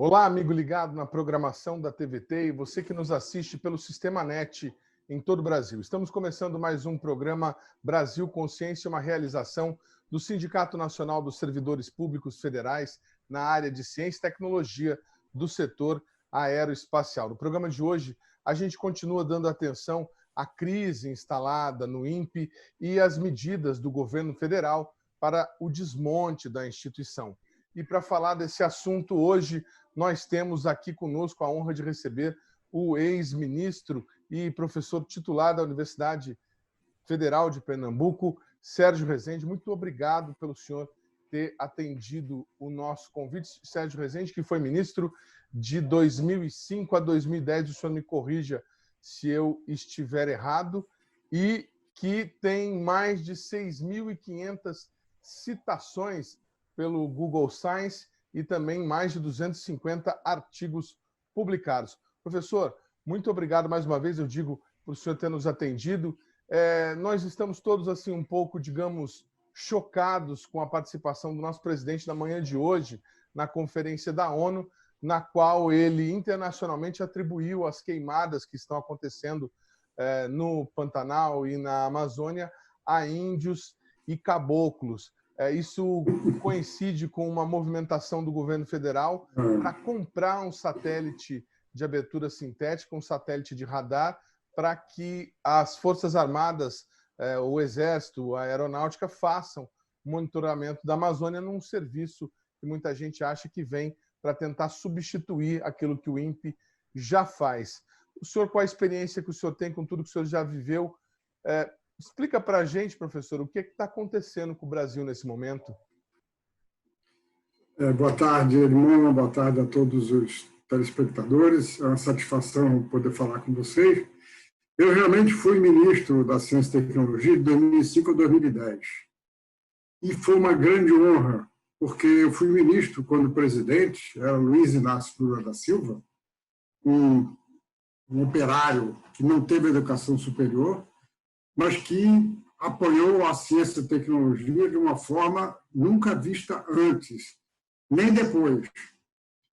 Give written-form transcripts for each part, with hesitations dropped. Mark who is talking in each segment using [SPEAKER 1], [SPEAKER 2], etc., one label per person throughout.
[SPEAKER 1] Olá, amigo ligado na programação da TVT e você que nos assiste pelo Sistema NET em todo o Brasil. Estamos começando mais um programa Brasil Consciência, uma realização do Sindicato Nacional dos Servidores Públicos Federais na área de ciência e tecnologia do setor aeroespacial. No programa de hoje, a gente continua dando atenção à crise instalada no INPE e às medidas do governo federal para o desmonte da instituição. E para falar desse assunto hoje, nós temos aqui conosco a honra de receber o ex-ministro e professor titular da Universidade Federal de Pernambuco, Sérgio Rezende. Muito obrigado pelo senhor ter atendido o nosso convite. Sérgio Rezende, que foi ministro de 2005 a 2010, o senhor me corrija se eu estiver errado, e que tem mais de 6.500 citações pelo Google Science e também mais de 250 artigos publicados. Professor, muito obrigado mais uma vez, eu digo, por o senhor ter nos atendido. Nós estamos todos assim um pouco, digamos, chocados com a participação do nosso presidente na manhã de hoje na conferência da ONU, na qual ele internacionalmente atribuiu as queimadas que estão acontecendo no Pantanal e na Amazônia a índios e caboclos. Isso coincide com uma movimentação do governo federal para comprar um satélite de abertura sintética, um satélite de radar, para que as Forças Armadas, o Exército, a Aeronáutica façam monitoramento da Amazônia num serviço que muita gente acha que vem para tentar substituir aquilo que o INPE já faz. O senhor, com a experiência que o senhor tem, com tudo que o senhor já viveu, explica para a gente, professor, o que está acontecendo com o Brasil nesse momento?
[SPEAKER 2] Boa tarde, irmão. Boa tarde a todos os telespectadores. É uma satisfação poder falar com vocês. Eu realmente fui ministro da Ciência e Tecnologia de 2005 a 2010. E foi uma grande honra, porque eu fui ministro quando o presidente era Luiz Inácio Lula da Silva, um operário que não teve educação superior, mas que apoiou a ciência e tecnologia de uma forma nunca vista antes, nem depois.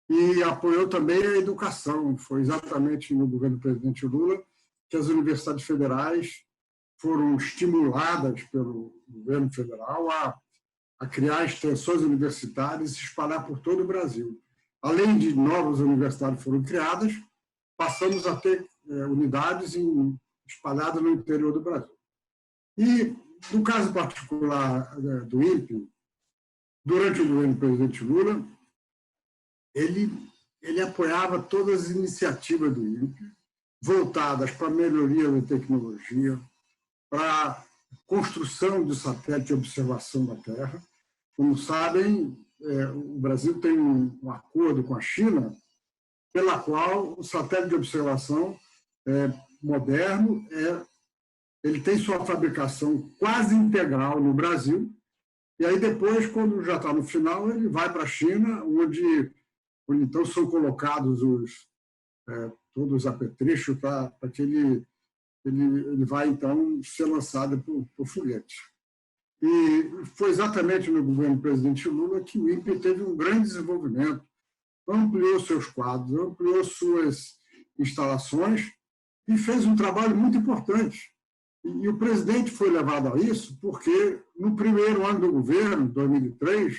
[SPEAKER 2] E apoiou também a educação. Foi exatamente no governo do presidente Lula que as universidades federais foram estimuladas pelo governo federal a criar extensões universitárias e se espalhar por todo o Brasil. Além de novas universidades foram criadas, passamos a ter unidades espalhadas no interior do Brasil. E, no caso particular do INPE, durante o governo do presidente Lula, ele apoiava todas as iniciativas do INPE, voltadas para a melhoria da tecnologia, para a construção de satélite de observação da Terra. Como sabem, o Brasil tem um acordo com a China, pela qual o satélite de observação moderno ele tem sua fabricação quase integral no Brasil, e aí depois, quando já está no final, ele vai para a China, onde então são colocados todos os apetrechos para que ele vai, então, ser lançado por foguete. E foi exatamente no governo do presidente Lula que o INPE teve um grande desenvolvimento, ampliou seus quadros, ampliou suas instalações e fez um trabalho muito importante. E o presidente foi levado a isso porque, no primeiro ano do governo, 2003,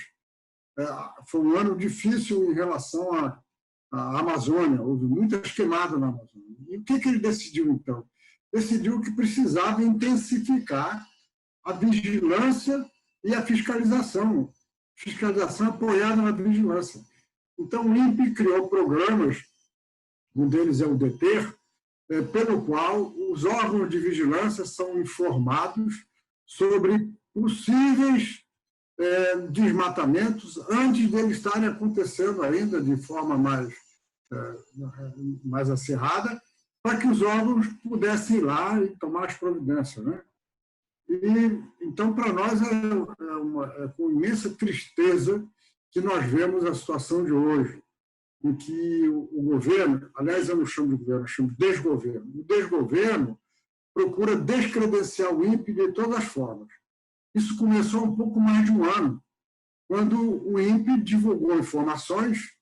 [SPEAKER 2] foi um ano difícil em relação à Amazônia, houve muitas queimadas na Amazônia. E o que ele decidiu, então? Decidiu que precisava intensificar a vigilância e a fiscalização apoiada na vigilância. Então, o INPE criou programas, um deles é o DETER, pelo qual os órgãos de vigilância são informados sobre possíveis desmatamentos antes deles estarem acontecendo ainda de forma mais acirrada, para que os órgãos pudessem ir lá e tomar as providências, né? Então, para nós, é com imensa tristeza que nós vemos a situação de hoje, em que o governo, aliás, eu não chamo de governo, eu chamo de desgoverno. O desgoverno procura descredenciar o INPE de todas as formas. Isso começou há um pouco mais de um ano, quando o INPE divulgou informações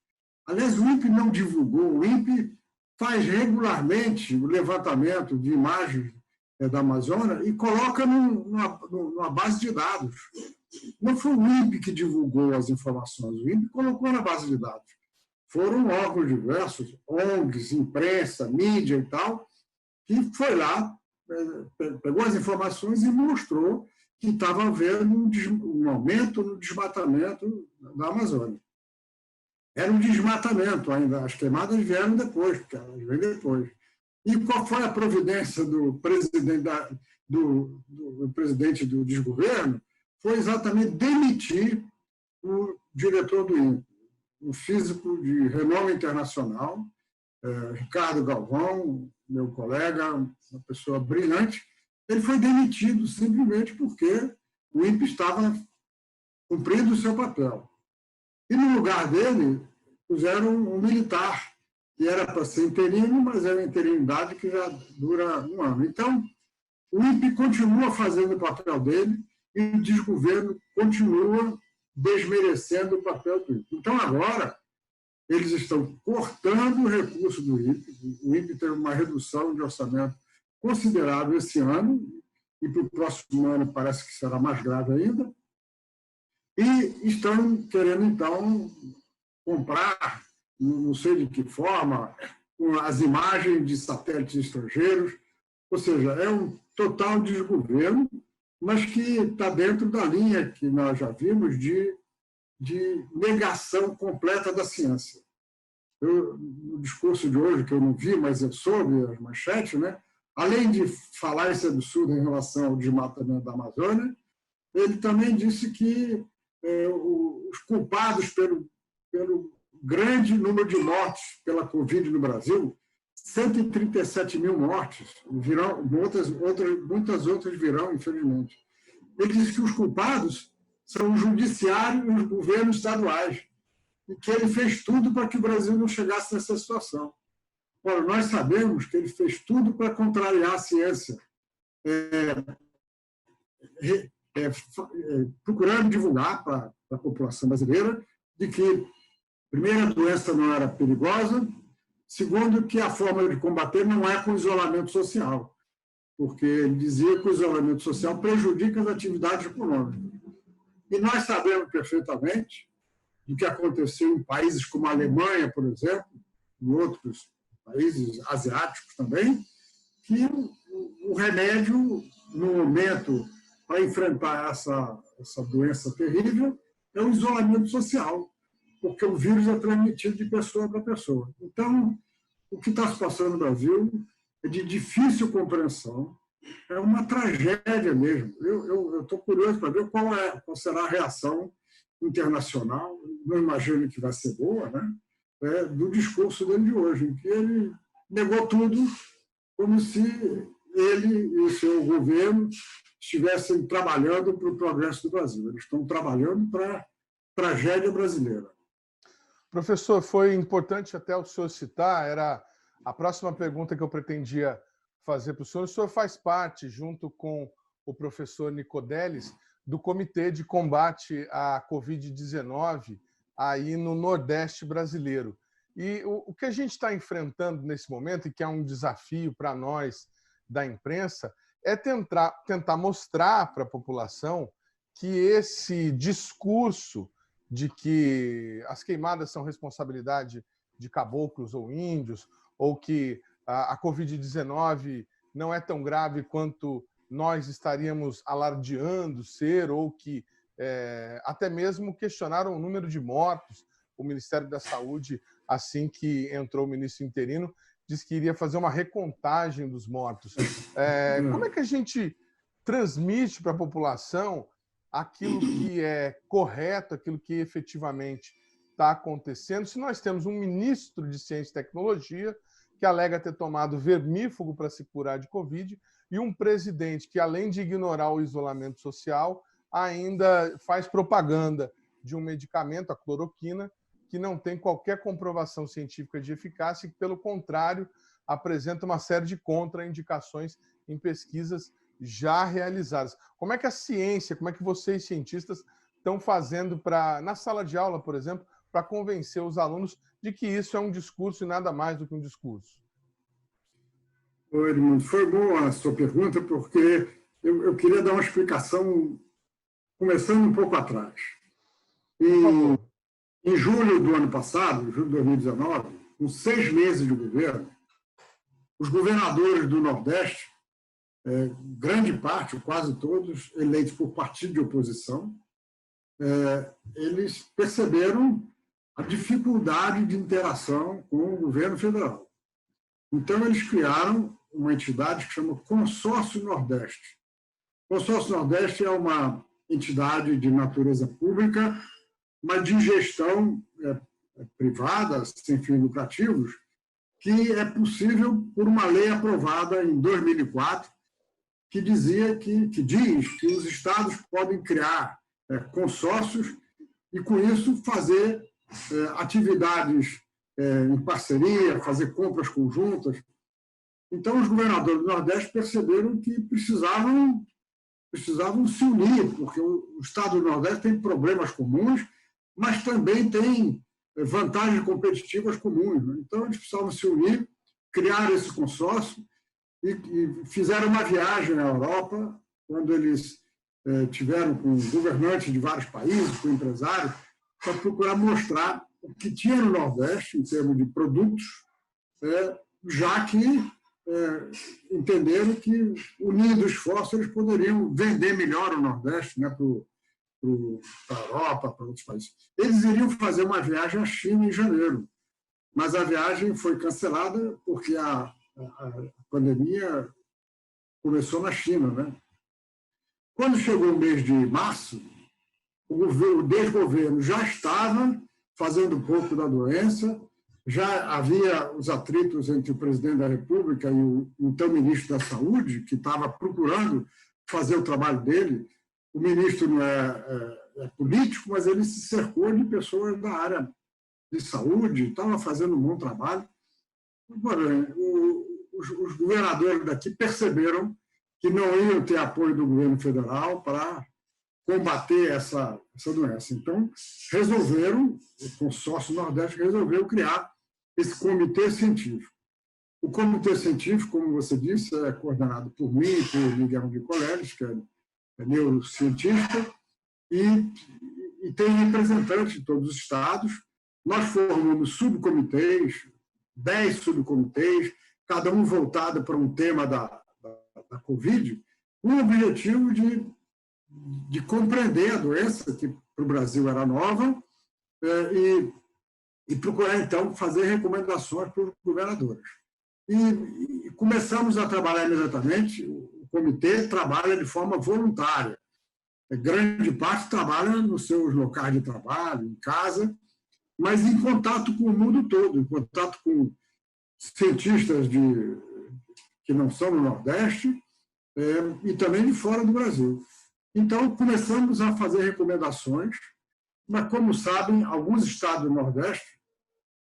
[SPEAKER 2] Aliás, o INPE não divulgou, o INPE faz regularmente o levantamento de imagens da Amazônia e coloca numa base de dados. Não foi o INPE que divulgou as informações, o INPE colocou na base de dados. Foram órgãos diversos, ONGs, imprensa, mídia e tal, que foi lá, pegou as informações e mostrou que estava havendo um aumento no desmatamento da Amazônia. Era um desmatamento ainda, as queimadas vieram depois, porque elas vêm depois. E qual foi a providência do presidente do desgoverno? Foi exatamente demitir o diretor do INPE, um físico de renome internacional, Ricardo Galvão, meu colega, uma pessoa brilhante. Ele foi demitido simplesmente porque o INPE estava cumprindo o seu papel. E no lugar dele puseram um militar, que era para ser interino, mas é uma interinidade que já dura um ano. Então, o INPE continua fazendo o papel dele e o desgoverno continua desmerecendo o papel do INPE. Então, agora, eles estão cortando o recurso do INPE. O INPE teve uma redução de orçamento considerável esse ano, e para o próximo ano parece que será mais grave ainda, e estão querendo, então, comprar, não sei de que forma, as imagens de satélites estrangeiros, ou seja, é um total desgoverno, mas que está dentro da linha que nós já vimos de negação completa da ciência. No discurso de hoje, que eu não vi, mas eu soube as manchetes, né? Além de falar esse absurdo em relação ao desmatamento da Amazônia, ele também disse que os culpados pelo grande número de mortes pela Covid no Brasil, 137 mil mortes, virão, muitas outras virão, infelizmente. Ele disse que os culpados são o judiciário e os governos estaduais, e que ele fez tudo para que o Brasil não chegasse nessa situação. Ora, nós sabemos que ele fez tudo para contrariar a ciência, procurando divulgar para a população brasileira de que, primeiro, a doença não era perigosa, segundo, que a forma de combater não é com isolamento social, porque ele dizia que o isolamento social prejudica as atividades econômicas. E nós sabemos perfeitamente do que aconteceu em países como a Alemanha, por exemplo, e outros países asiáticos também, que o remédio, no momento, para enfrentar essa doença terrível, é o isolamento social, porque o vírus é transmitido de pessoa para pessoa. Então, o que está se passando no Brasil é de difícil compreensão, é uma tragédia mesmo. Eu estou curioso para ver qual será a reação internacional, não imagino que vai ser boa, né? Do discurso dele de hoje, em que ele negou tudo como se ele e o seu governo estivessem trabalhando para o progresso do Brasil. Eles estão trabalhando para a tragédia brasileira.
[SPEAKER 1] Professor, foi importante até o senhor citar, era a próxima pergunta que eu pretendia fazer para o senhor. O senhor faz parte, junto com o professor Nicodelis, do Comitê de Combate à Covid-19 aí no Nordeste brasileiro. E o que a gente está enfrentando nesse momento, e que é um desafio para nós da imprensa, é tentar mostrar para a população que esse discurso de que as queimadas são responsabilidade de caboclos ou índios, ou que a Covid-19 não é tão grave quanto nós estaríamos alardeando ser, ou que até mesmo questionaram o número de mortos. O Ministério da Saúde, assim que entrou o ministro interino, disse que iria fazer uma recontagem dos mortos. Como é que a gente transmite para a população aquilo que é correto, aquilo que efetivamente está acontecendo, se nós temos um ministro de Ciência e Tecnologia que alega ter tomado vermífugo para se curar de Covid e um presidente que, além de ignorar o isolamento social, ainda faz propaganda de um medicamento, a cloroquina, que não tem qualquer comprovação científica de eficácia e que, pelo contrário, apresenta uma série de contraindicações em pesquisas já realizadas. Como é que a ciência, como é que vocês, cientistas, estão fazendo na sala de aula, por exemplo, para convencer os alunos de que isso é um discurso e nada mais do que um discurso?
[SPEAKER 2] Oi, Edmundo, foi boa a sua pergunta, porque eu queria dar uma explicação começando um pouco atrás.
[SPEAKER 1] Por favor.
[SPEAKER 2] Em julho do ano passado, julho de 2019, com 6 meses de governo, os governadores do Nordeste, grande parte, quase todos, eleitos por partido de oposição, eles perceberam a dificuldade de interação com o governo federal. Então, eles criaram uma entidade que chama Consórcio Nordeste. O Consórcio Nordeste é uma entidade de natureza pública, mas de gestão privada, sem fins lucrativos, que é possível por uma lei aprovada em 2004, que diz que os estados podem criar consórcios e, com isso, fazer atividades em parceria, fazer compras conjuntas. Então, os governadores do Nordeste perceberam que precisavam se unir, porque o estado do Nordeste tem problemas comuns, mas também tem vantagens competitivas comuns. Então, eles precisavam se unir, criar esse consórcio e fizeram uma viagem à Europa, quando eles tiveram com governantes de vários países, com empresários, para procurar mostrar o que tinha no Nordeste, em termos de produtos, já que entenderam que, unindo esforços, eles poderiam vender melhor o Nordeste, né, para a Europa, para outros países. Eles iriam fazer uma viagem à China em janeiro, mas a viagem foi cancelada porque a pandemia começou na China, né? Quando chegou o mês de março, o desgoverno já estava fazendo um pouco da doença, já havia os atritos entre o presidente da República e o então ministro da Saúde, que estava procurando fazer o trabalho dele. O ministro não é político, mas ele se cercou de pessoas da área de saúde, estava fazendo um bom trabalho. Agora, os governadores daqui perceberam que não iam ter apoio do governo federal para combater essa doença. Então, o Consórcio Nordeste resolveu criar esse comitê científico. O comitê científico, como você disse, é coordenado por mim e por Miguel Nicoleles, que é neurocientista, e tem representantes de todos os estados. Nós formamos subcomitês, 10 subcomitês, cada um voltado para um tema da Covid, com o objetivo de compreender a doença, que para o Brasil era nova, e procurar, então, fazer recomendações para os governadores. E começamos a trabalhar imediatamente. O comitê trabalha de forma voluntária. Grande parte trabalha nos seus locais de trabalho, em casa, mas em contato com o mundo todo, em contato com cientistas que não são no Nordeste e também de fora do Brasil. Então, começamos a fazer recomendações, mas, como sabem, alguns estados do Nordeste,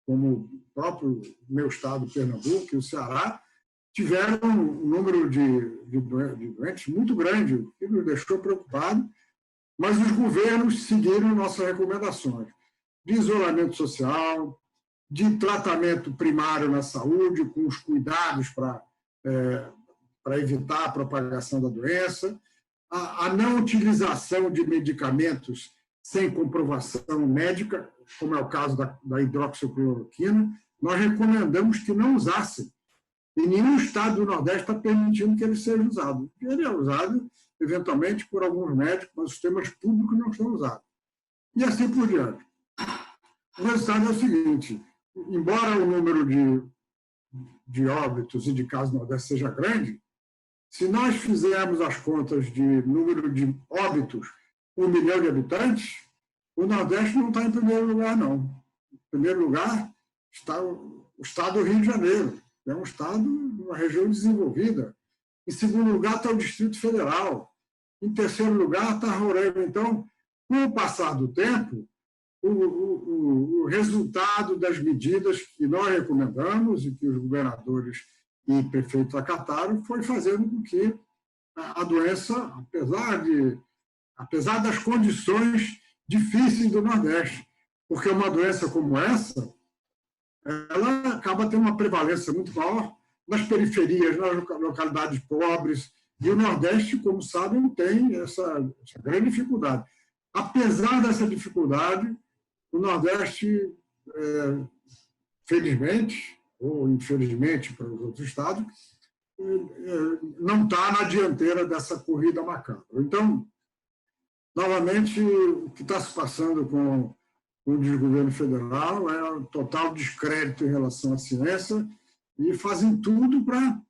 [SPEAKER 2] como o próprio meu estado, Pernambuco, e o Ceará, tiveram um número de doentes muito grande, que nos deixou preocupados, mas os governos seguiram nossas recomendações de isolamento social, de tratamento primário na saúde, com os cuidados para evitar a propagação da doença, a não utilização de medicamentos sem comprovação médica, como é o caso da hidroxicloroquina. Nós recomendamos que não usassem. E nenhum estado do Nordeste está permitindo que ele seja usado. Ele é usado, eventualmente, por alguns médicos, mas os sistemas públicos não são usados. E assim por diante. O resultado é o seguinte: embora o número de óbitos e de casos no Nordeste seja grande, se nós fizermos as contas de número de óbitos por 1 milhão de habitantes, o Nordeste não está em primeiro lugar, não. Em primeiro lugar está o estado do Rio de Janeiro, que é um estado, uma região desenvolvida. Em segundo lugar está o Distrito Federal. Em terceiro lugar está Roraima. Então, com o passar do tempo, o resultado das medidas que nós recomendamos e que os governadores e prefeitos acataram foi fazendo com que a doença, apesar das condições difíceis do Nordeste, porque uma doença como essa, ela acaba tendo uma prevalência muito maior nas periferias, nas localidades pobres, e o Nordeste, como sabem, tem essa grande dificuldade. Apesar dessa dificuldade, o Nordeste, felizmente, ou infelizmente para os outros estados, não está na dianteira dessa corrida macabra. Então, novamente, o que está se passando com o desgoverno federal é um total descrédito em relação à ciência e fazem tudo para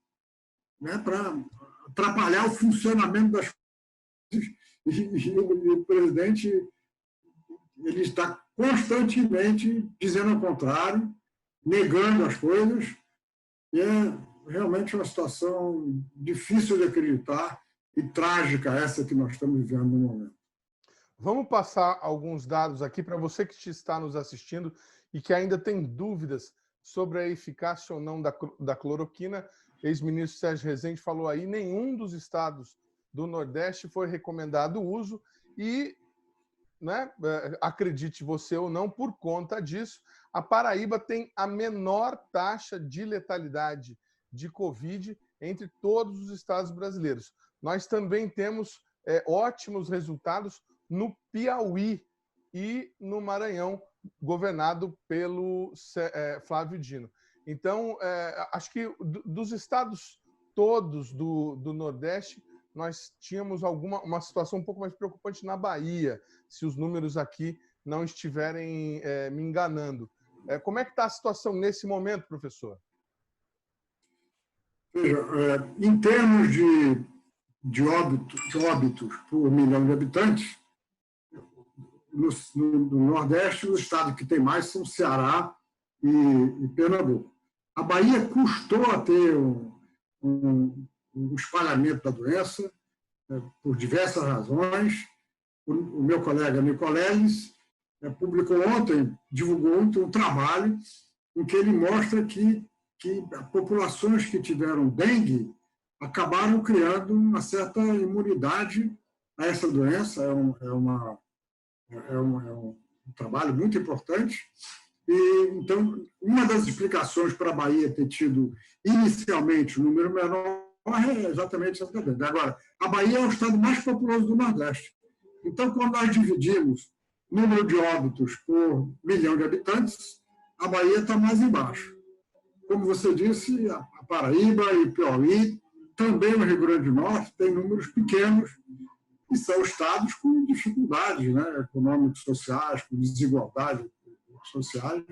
[SPEAKER 2] atrapalhar o funcionamento das coisas. E o presidente ele está constantemente dizendo ao contrário, negando as coisas, e é realmente uma situação difícil de acreditar e trágica essa que nós estamos vivendo no momento.
[SPEAKER 1] Vamos passar alguns dados aqui para você que está nos assistindo e que ainda tem dúvidas sobre a eficácia ou não da cloroquina. Ex-ministro Sérgio Rezende falou aí, nenhum dos estados do Nordeste foi recomendado o uso e, né, acredite você ou não, por conta disso, a Paraíba tem a menor taxa de letalidade de Covid entre todos os estados brasileiros. Nós também temos ótimos resultados no Piauí e no Maranhão, governado pelo Flávio Dino. Então, acho que dos estados todos do Nordeste, nós tínhamos uma situação um pouco mais preocupante na Bahia, se os números aqui não estiverem me enganando. Como é que está a situação nesse momento, professor?
[SPEAKER 2] Veja, em termos de óbitos por milhão de habitantes, no Nordeste, os estados que tem mais são Ceará e Pernambuco. A Bahia custou a ter um espalhamento da doença por diversas razões. O meu colega Nicoleles publicou ontem, divulgou ontem um trabalho em que ele mostra que populações que tiveram dengue acabaram criando uma certa imunidade a essa doença. É um trabalho muito importante. E, então, uma das explicações para a Bahia ter tido inicialmente um número menor é exatamente essa também. Agora, a Bahia é o estado mais populoso do Nordeste. Então, quando nós dividimos o número de óbitos por milhão de habitantes, a Bahia está mais embaixo. Como você disse, a Paraíba e o Piauí, também o Rio Grande do Norte, tem números pequenos e são estados com dificuldades, né, econômicos, sociais, com desigualdade sociais.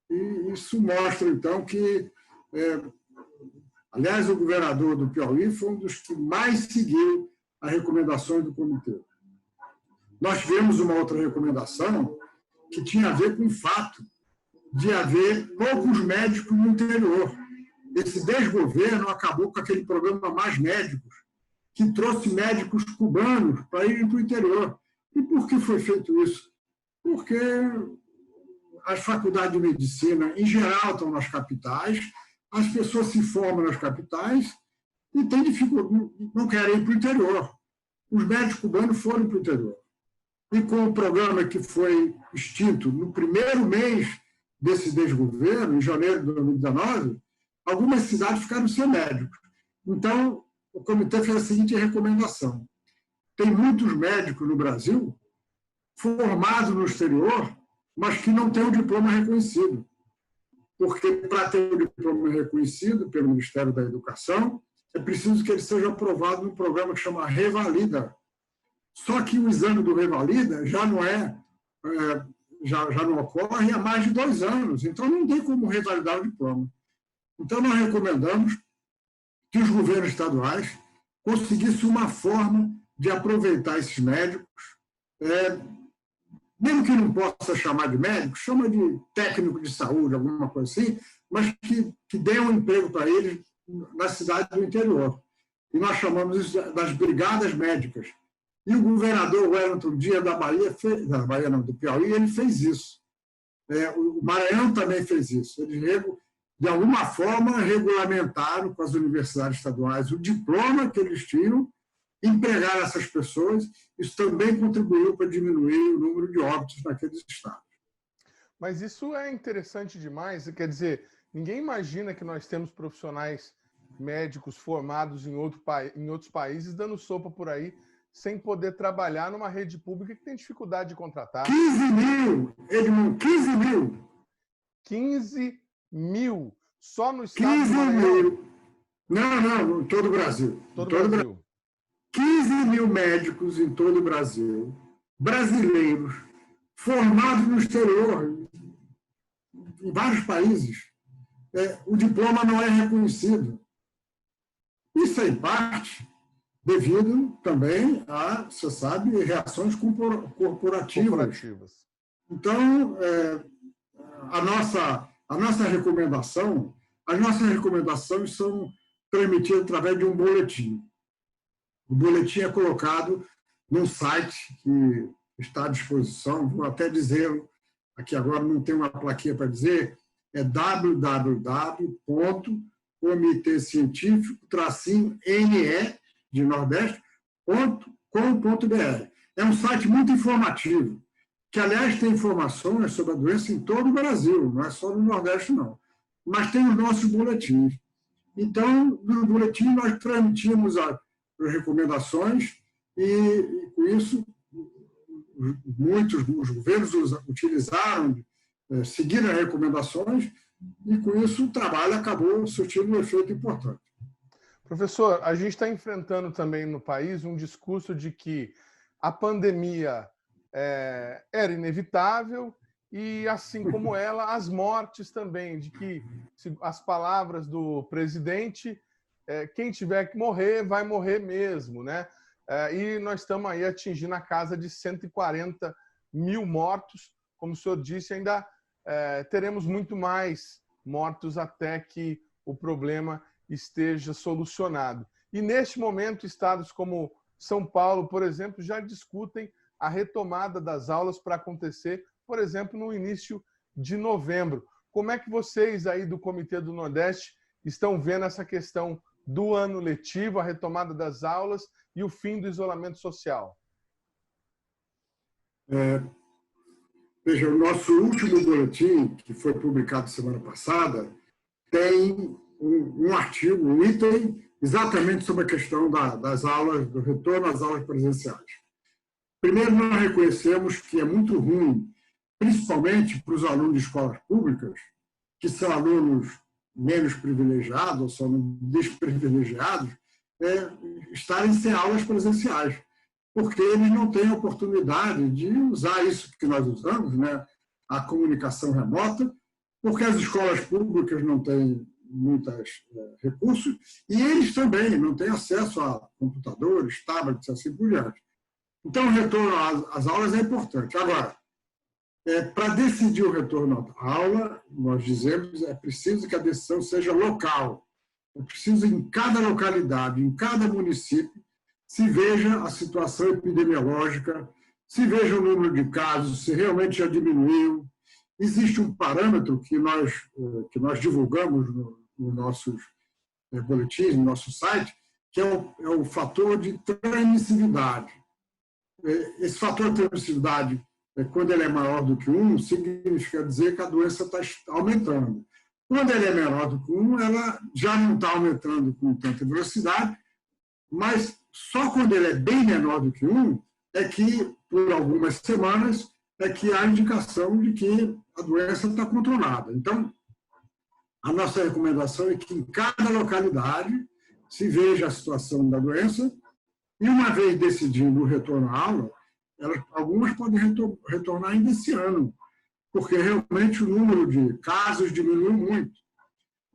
[SPEAKER 2] E isso mostra, então, que... aliás, o governador do Piauí foi um dos que mais seguiu as recomendações do comitê. Nós tivemos uma outra recomendação que tinha a ver com o fato de haver poucos médicos no interior. Esse desgoverno acabou com aquele programa Mais Médicos, que trouxe médicos cubanos para irem para o interior. E por que foi feito isso? Porque as faculdades de medicina, em geral, estão nas capitais, as pessoas se formam nas capitais e têm dificuldade, não querem ir para o interior. Os médicos cubanos foram para o interior. E com o programa que foi extinto no primeiro mês desse desgoverno, em janeiro de 2019, algumas cidades ficaram sem médicos. Então, o comitê fez a seguinte recomendação. Tem muitos médicos no Brasil formados no exterior, mas que não têm o diploma reconhecido. Porque, para ter o diploma reconhecido pelo Ministério da Educação, é preciso que ele seja aprovado num programa que chama Revalida. Só que o exame do Revalida já não ocorre há mais de 2 anos, então não tem como revalidar o diploma. Então, nós recomendamos que os governos estaduais conseguissem uma forma de aproveitar esses médicos, mesmo que não possa chamar de médico, chama de técnico de saúde, alguma coisa assim, mas que dê um emprego para eles na cidade do interior. E nós chamamos isso das brigadas médicas. E o governador Wellington Dias da Bahia, do Piauí, ele fez isso. O Maranhão também fez isso. Eles, de alguma forma, regulamentaram com as universidades estaduais o diploma que eles tinham, empregaram essas pessoas. Isso também contribuiu para diminuir o número de óbitos naqueles estados.
[SPEAKER 1] Mas isso é interessante demais, quer dizer, ninguém imagina que nós temos profissionais médicos formados em outros países dando sopa por aí, sem poder trabalhar numa rede pública que tem dificuldade de contratar.
[SPEAKER 2] 15 mil, Edmundo, 15 mil.
[SPEAKER 1] 15 mil, só no estado
[SPEAKER 2] 15
[SPEAKER 1] do Maranhão?
[SPEAKER 2] mil. Não, em todo o Brasil.
[SPEAKER 1] Todo o Brasil.
[SPEAKER 2] 15 mil médicos em todo o Brasil, brasileiros, formados no exterior, em vários países. O diploma não é reconhecido. Isso é, em parte, devido também a, você sabe, reações corporativas. Então, a nossa recomendação, as nossas recomendações são transmitidas através de um boletim. O boletim é colocado num site que está à disposição, vou até dizer, aqui agora não tem uma plaquinha para dizer, é www.comitecientifico-ne de Nordeste.com.br. É um site muito informativo, que, aliás, tem informações sobre a doença em todo o Brasil, não é só no Nordeste, não. Mas tem os nossos boletins. Então, no boletim, nós transmitimos as recomendações e, com isso, muitos os governos utilizaram, seguiram as recomendações e, com isso, o trabalho acabou surtindo um efeito importante.
[SPEAKER 1] Professor, a gente está enfrentando também no país um discurso de que a pandemia era inevitável e, assim como ela, as mortes também, de que as palavras do presidente, quem tiver que morrer, vai morrer mesmo, né? E nós estamos aí atingindo a casa de 140 mil mortos. Como o senhor disse, ainda teremos muito mais mortos até que o problema esteja solucionado. E, neste momento, estados como São Paulo, por exemplo, já discutem a retomada das aulas para acontecer, por exemplo, no início de novembro. Como é que vocês aí do Comitê do Nordeste estão vendo essa questão do ano letivo, a retomada das aulas e o fim do isolamento social?
[SPEAKER 2] Veja, o nosso último boletim, que foi publicado semana passada, tem um artigo, um item, exatamente sobre a questão das aulas, do retorno às aulas presenciais. Primeiro, nós reconhecemos que é muito ruim, principalmente para os alunos de escolas públicas, que são alunos menos privilegiados, ou são desprivilegiados, estarem sem aulas presenciais, porque eles não têm oportunidade de usar isso que nós usamos, né, a comunicação remota, porque as escolas públicas não têm muitos recursos e eles também não têm acesso a computadores, tablets, assim por diante. Então, o retorno às aulas é importante. Agora, para decidir o retorno à aula, nós dizemos, é preciso que a decisão seja local. É preciso, em cada localidade, em cada município, se veja a situação epidemiológica, se veja o número de casos, se realmente já diminuiu. Existe um parâmetro que nós divulgamos nos nossos boletins, no nosso site, que é o fator de transmissibilidade. Esse fator de transmissibilidade, quando ele é maior do que 1, significa dizer que a doença está aumentando. Quando ele é menor do que 1, ela já não está aumentando com tanta velocidade, mas só quando ele é bem menor do que 1 é que, por algumas semanas, é que há indicação de que a doença está controlada. Então, a nossa recomendação é que em cada localidade se veja a situação da doença e, uma vez decidindo o retorno à aula, algumas podem retornar ainda esse ano, porque realmente o número de casos diminuiu muito.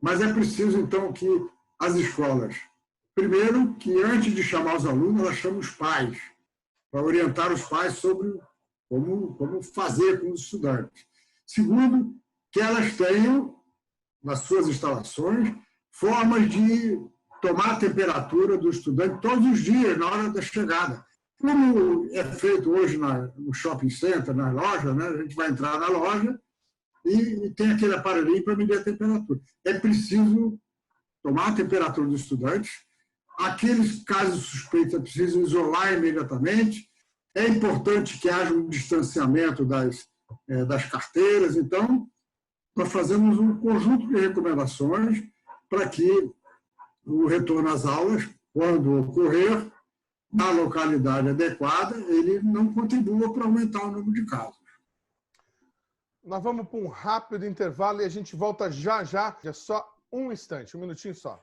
[SPEAKER 2] Mas é preciso, então, que as escolas, primeiro, que antes de chamar os alunos, elas chamam os pais, para orientar os pais sobre como fazer com os estudantes. Segundo, que elas tenham, nas suas instalações, formas de tomar a temperatura do estudante todos os dias, na hora da chegada. Como é feito hoje no shopping center, nas lojas, né? A gente vai entrar na loja e tem aquele aparelhinho para medir a temperatura. É preciso tomar a temperatura dos estudantes. Aqueles casos suspeitos é preciso isolar imediatamente. É importante que haja um distanciamento das das carteiras. Então, nós fazemos um conjunto de recomendações para que o retorno às aulas, quando ocorrer, na localidade adequada, ele não contribua para aumentar o número de casos.
[SPEAKER 1] Nós vamos para um rápido intervalo e a gente volta já já. É só um instante, um minutinho só.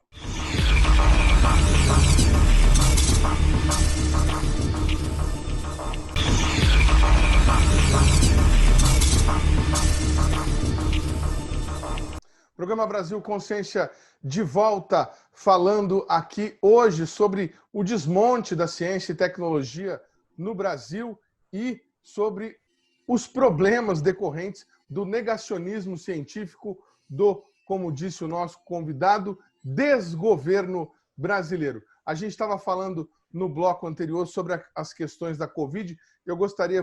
[SPEAKER 1] Programa Brasil Consciência de volta, falando aqui hoje sobre o desmonte da ciência e tecnologia no Brasil e sobre os problemas decorrentes do negacionismo científico do, como disse o nosso convidado, desgoverno brasileiro. A gente estava falando no bloco anterior sobre as questões da Covid. Eu gostaria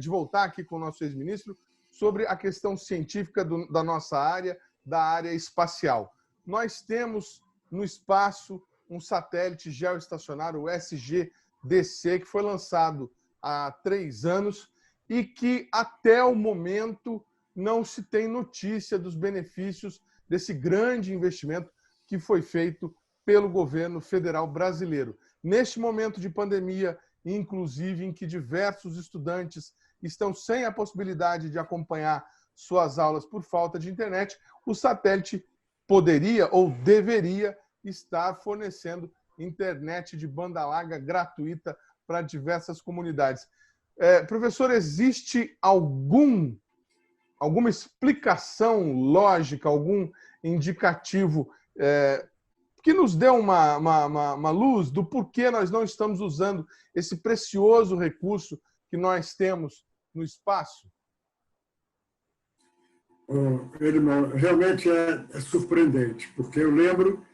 [SPEAKER 1] de voltar aqui com o nosso ex-ministro sobre a questão científica da nossa área, da área espacial. Nós temos no espaço um satélite geoestacionário, o SGDC, que foi lançado há 3 anos e que até o momento não se tem notícia dos benefícios desse grande investimento que foi feito pelo governo federal brasileiro. Neste momento de pandemia, inclusive em que diversos estudantes estão sem a possibilidade de acompanhar suas aulas por falta de internet, o satélite poderia ou deveria estar fornecendo internet de banda larga gratuita para diversas comunidades. Professor, existe alguma explicação lógica, algum indicativo que nos dê uma luz do porquê nós não estamos usando esse precioso recurso que nós temos no espaço?
[SPEAKER 2] Irmão, realmente é surpreendente, porque eu lembro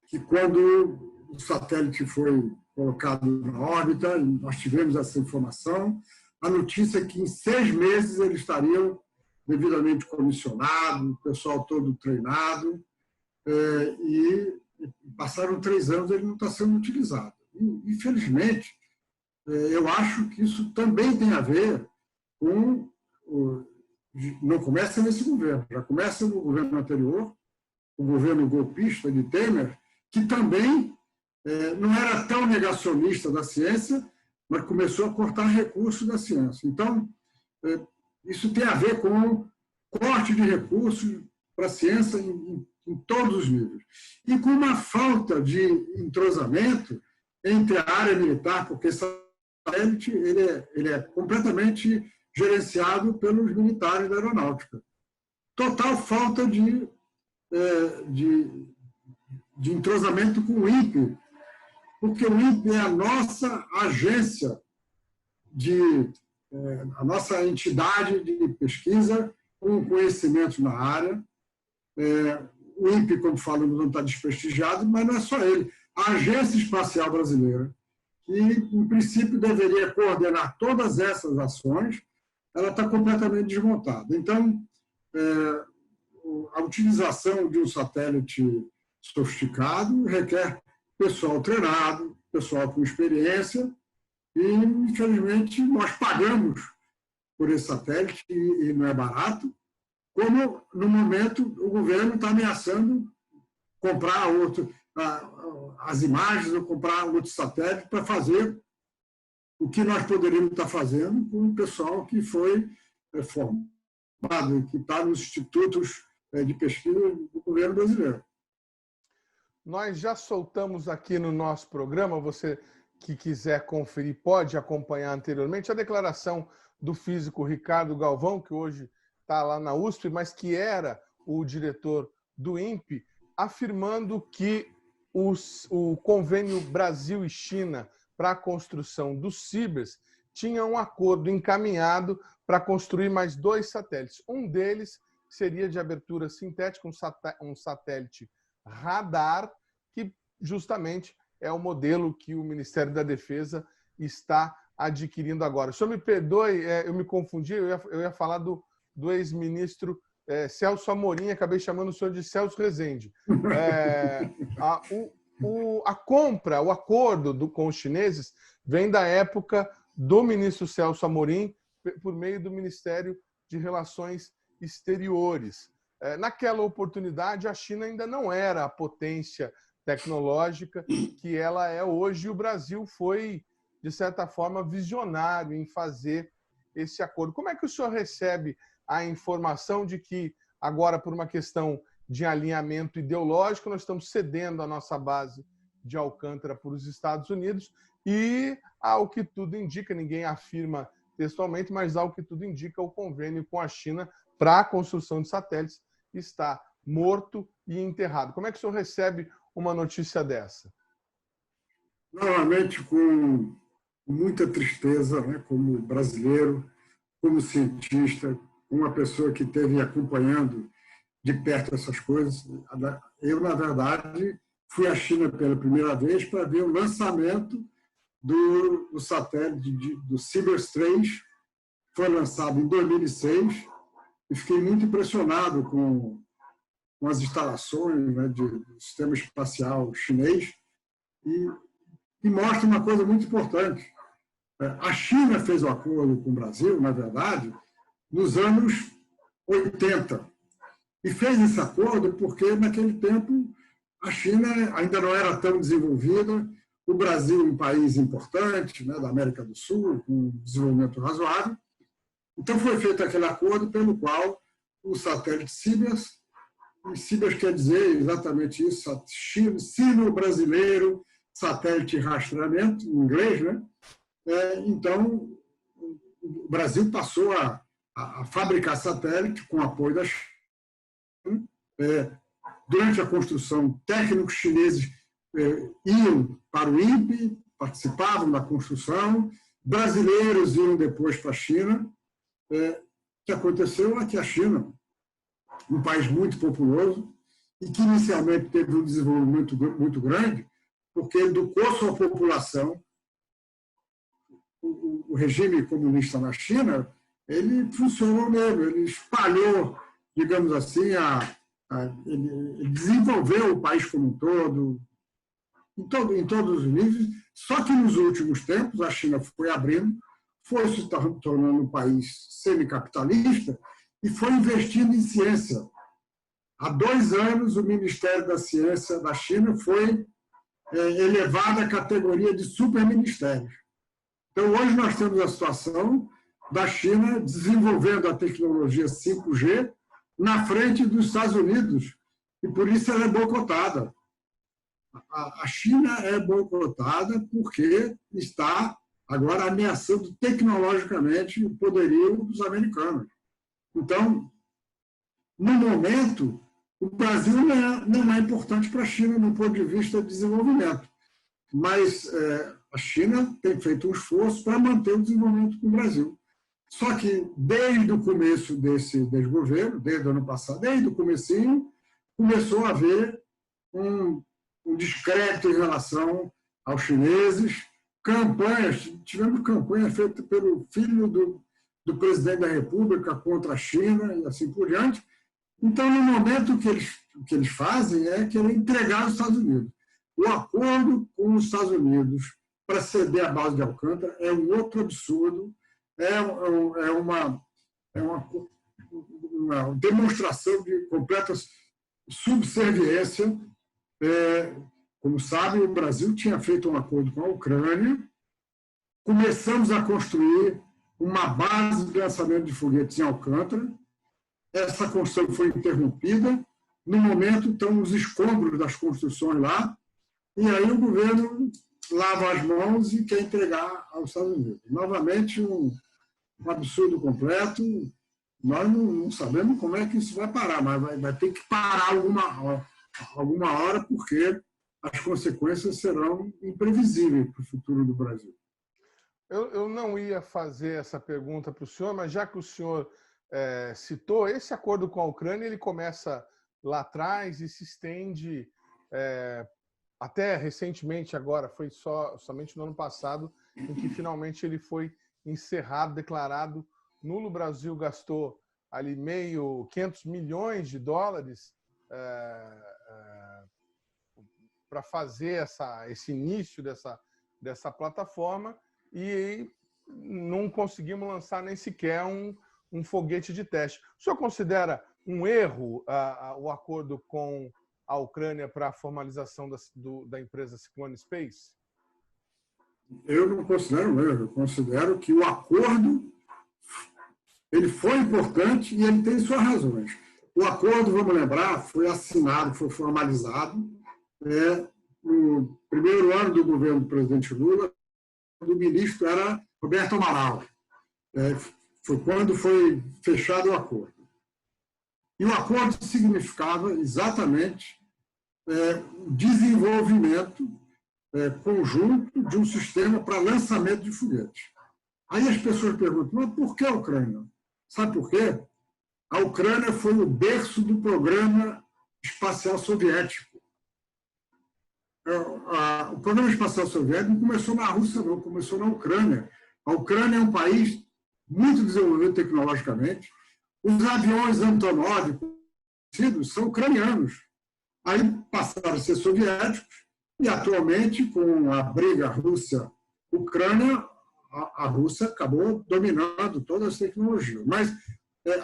[SPEAKER 2] que quando o satélite foi colocado na órbita, nós tivemos essa informação, a notícia é que em 6 meses eles estariam devidamente comissionados, o pessoal todo treinado, e passaram 3 anos e ele não está sendo utilizado. Infelizmente, eu acho que isso também tem a ver com... Não começa nesse governo, já começa no governo anterior, o governo golpista de Temer, que também não era tão negacionista da ciência, mas começou a cortar recursos da ciência. Então, isso tem a ver com corte de recursos para a ciência em todos os níveis. E com uma falta de entrosamento entre a área militar, porque esse satélite ele é completamente gerenciado pelos militares da aeronáutica. Total falta de entrosamento com o INPE, porque o INPE é a nossa agência, a nossa entidade de pesquisa com conhecimento na área. O INPE, como falamos, não está desprestigiado, mas não é só ele. A Agência Espacial Brasileira, que, em princípio, deveria coordenar todas essas ações, ela está completamente desmontada. Então, a utilização de um satélite sofisticado requer pessoal treinado, pessoal com experiência, e, infelizmente, nós pagamos por esse satélite, e não é barato, como, no momento, o governo está ameaçando comprar as imagens ou comprar outro satélite para fazer o que nós poderíamos estar fazendo com o pessoal que foi formado, que está nos institutos de pesquisa do governo brasileiro.
[SPEAKER 1] Nós já soltamos aqui no nosso programa, você que quiser conferir pode acompanhar anteriormente, a declaração do físico Ricardo Galvão, que hoje está lá na USP, mas que era o diretor do INPE, afirmando que o convênio Brasil e China para a construção dos CIBERS tinha um acordo encaminhado para construir mais 2 satélites. Um deles seria de abertura sintética, um satélite radar, que justamente é o modelo que o Ministério da Defesa está adquirindo agora. O senhor me perdoe, eu me confundi, eu ia falar do ex-ministro Celso Amorim, acabei chamando o senhor de Celso Rezende. A compra, o acordo com os chineses vem da época do ministro Celso Amorim, por meio do Ministério de Relações Exteriores. Naquela oportunidade, a China ainda não era a potência tecnológica que ela é hoje, e o Brasil foi, de certa forma, visionário em fazer esse acordo. Como é que o senhor recebe a informação de que, agora, por uma questão de alinhamento ideológico, nós estamos cedendo a nossa base de Alcântara para os Estados Unidos e, ao que tudo indica, ninguém afirma textualmente, mas ao que tudo indica, o convênio com a China para a construção de satélites está morto e enterrado. Como é que o senhor recebe uma notícia dessa?
[SPEAKER 2] Novamente, com muita tristeza, né, como brasileiro, como cientista, uma pessoa que esteve acompanhando de perto essas coisas. Eu, na verdade, fui à China pela primeira vez para ver o lançamento do satélite do Sirius 3, foi lançado em 2006, e fiquei muito impressionado com as instalações, né, do sistema espacial chinês, e mostra uma coisa muito importante. A China fez o acordo com o Brasil, na verdade, nos anos 80, e fez esse acordo porque, naquele tempo, a China ainda não era tão desenvolvida, o Brasil um país importante, né, da América do Sul, com um desenvolvimento razoável. Então, foi feito aquele acordo pelo qual o satélite Sirius, e Sirius quer dizer exatamente isso, sino-brasileiro, satélite rastreamento, em inglês, né? Então, o Brasil passou a fabricar satélite com apoio da China. Durante a construção, técnicos chineses iam para o INPE, participavam da construção, brasileiros iam depois para a China. O que aconteceu é que a China, um país muito populoso, e que inicialmente teve um desenvolvimento muito grande, porque educou sua população. O regime comunista na China, ele funcionou mesmo, ele espalhou, digamos assim, ele desenvolveu o país como um todo, em todos os níveis. Só que nos últimos tempos a China foi abrindo, foi se tornando um país semicapitalista e foi investindo em ciência. Há 2 anos, o Ministério da Ciência da China foi elevado à categoria de superministério. Então, hoje nós temos a situação da China desenvolvendo a tecnologia 5G na frente dos Estados Unidos, e por isso ela é boicotada. A China é boicotada porque está agora ameaçando tecnologicamente o poderio dos americanos. Então, no momento, o Brasil não é importante para a China do ponto de vista de desenvolvimento, mas a China tem feito um esforço para manter o desenvolvimento com o Brasil. Só que, desde o começo desse desgoverno, desde o ano passado, desde o comecinho, começou a haver um descrédito em relação aos chineses, tivemos campanhas feitas pelo filho do presidente da República contra a China e assim por diante. Então, no momento, o que eles fazem é querer entregar os Estados Unidos. O acordo com os Estados Unidos para ceder a base de Alcântara é um outro absurdo, é uma demonstração de completa subserviência. Como sabem, o Brasil tinha feito um acordo com a Ucrânia, começamos a construir uma base de lançamento de foguetes em Alcântara. Essa construção foi interrompida. No momento, estão os escombros das construções lá, e aí o governo lava as mãos e quer entregar aos Estados Unidos. Novamente, um absurdo completo. Nós não sabemos como é que isso vai parar, mas vai ter que parar alguma hora, porque as consequências serão imprevisíveis para o futuro do Brasil.
[SPEAKER 1] Eu não ia fazer essa pergunta para o senhor, mas já que o senhor citou, esse acordo com a Ucrânia, ele começa lá atrás e se estende até recentemente agora, foi somente no ano passado, em que finalmente ele foi encerrado, declarado nulo. O Brasil gastou ali 500 milhões de dólares para fazer esse início dessa plataforma, e não conseguimos lançar nem sequer um foguete de teste. O senhor considera um erro o acordo com a Ucrânia para a formalização da empresa Cyclone Space?
[SPEAKER 2] Eu não considero um erro, eu considero que o acordo ele foi importante e ele tem suas razões. O acordo, vamos lembrar, foi assinado, foi formalizado no primeiro ano do governo do presidente Lula, o ministro era Roberto Amaral. Foi quando foi fechado o acordo. E o acordo significava exatamente o desenvolvimento conjunto de um sistema para lançamento de foguetes. Aí as pessoas perguntam, mas por que a Ucrânia? Sabe por quê? A Ucrânia foi o berço do programa espacial soviético. O programa espacial soviético não começou na Rússia, não, começou na Ucrânia. A Ucrânia é um país muito desenvolvido tecnologicamente. Os aviões Antonov são ucranianos. Aí passaram a ser soviéticos e, atualmente, com a briga Rússia-Ucrânia, a Rússia acabou dominando todas as tecnologias. Mas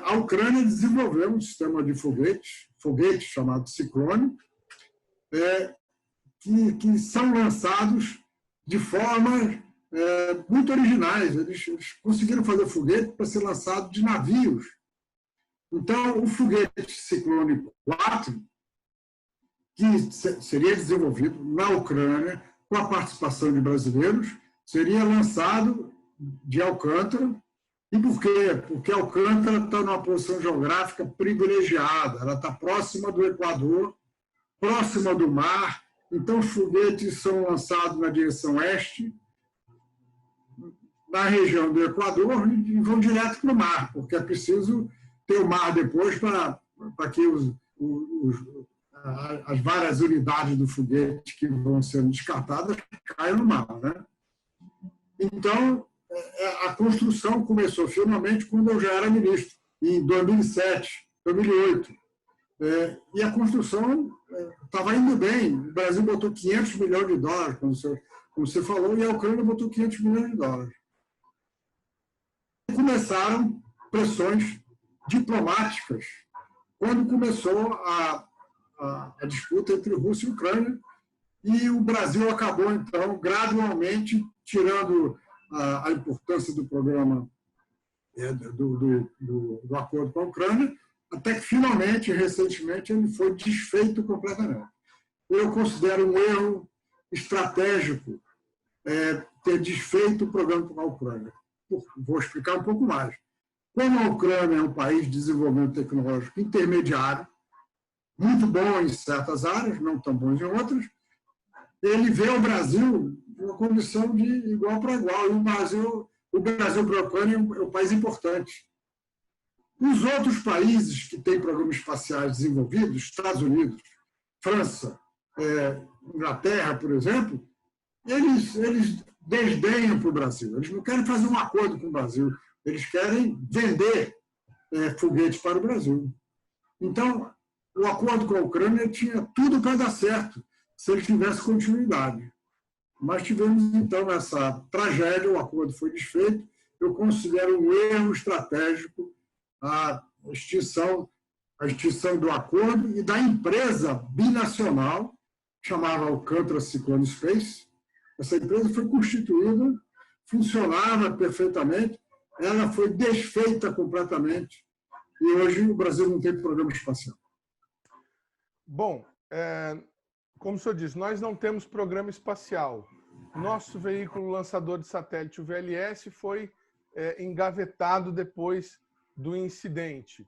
[SPEAKER 2] a Ucrânia desenvolveu um sistema de foguete chamado Cyclone, que são lançados de formas muito originais. Eles conseguiram fazer foguete para ser lançado de navios. Então, o foguete Cyclone 4, que seria desenvolvido na Ucrânia, com a participação de brasileiros, seria lançado de Alcântara. E por quê? Porque Alcântara está numa posição geográfica privilegiada, ela está próxima do Equador, próxima do mar, então os foguetes são lançados na direção oeste, na região do Equador, e vão direto para o mar, porque é preciso ter o mar depois para que as várias unidades do foguete que vão sendo descartadas caiam no mar, né? Então, a construção começou finalmente quando eu já era ministro, em 2007, 2008. E a construção estava indo bem. O Brasil botou 500 milhões de dólares, como você falou, e a Ucrânia botou 500 milhões de dólares. E começaram pressões diplomáticas quando começou a disputa entre Rússia e Ucrânia, e o Brasil acabou, então, gradualmente tirando a importância do programa do acordo com a Ucrânia, até que, finalmente, recentemente, ele foi desfeito completamente. Eu considero um erro estratégico ter desfeito o programa com a Ucrânia. Vou explicar um pouco mais. Como a Ucrânia é um país de desenvolvimento tecnológico intermediário, muito bom em certas áreas, não tão bom em outras, ele vê o Brasil numa condição de igual para igual. E o Brasil para a Ucrânia é um país importante. Os outros países que têm programas espaciais desenvolvidos, Estados Unidos, França, Inglaterra, por exemplo, eles desdenham para o Brasil. Eles não querem fazer um acordo com o Brasil. Eles querem vender foguetes para o Brasil. Então, o acordo com a Ucrânia tinha tudo para dar certo, se ele tivesse continuidade. Mas tivemos, então, essa tragédia, o acordo foi desfeito. Eu considero um erro estratégico a extinção do acordo e da empresa binacional, chamava Alcântara Cyclone Space. Essa empresa foi constituída, funcionava perfeitamente, ela foi desfeita completamente e hoje o Brasil não tem programa espacial.
[SPEAKER 1] Bom, como o senhor disse, nós não temos programa espacial. Nosso veículo lançador de satélite, o VLS, foi engavetado depois do incidente.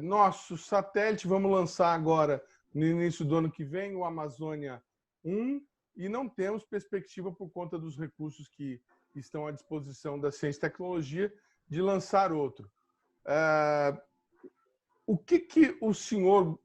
[SPEAKER 1] Nosso satélite, vamos lançar agora, no início do ano que vem, o Amazônia 1, e não temos perspectiva, por conta dos recursos que estão à disposição da ciência e tecnologia, de lançar outro. O que o senhor